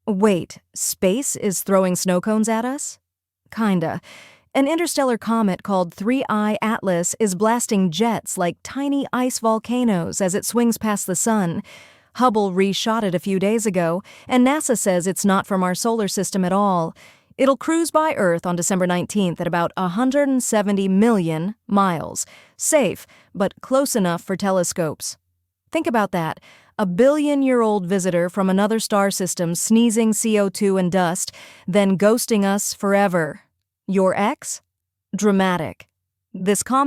Wait, space is throwing snow cones at us? Kinda. An interstellar comet called 3I Atlas is blasting jets like tiny ice volcanoes as it swings past the sun. Hubble reshot it a few days ago, and NASA says it's not from our solar system at all. It'll cruise by Earth on December 19th at about 170 million miles. Safe, but close enough for telescopes. Think about that. A billion-year-old visitor from another star system sneezing CO2 and dust, then ghosting us forever. Your ex? Dramatic. This comet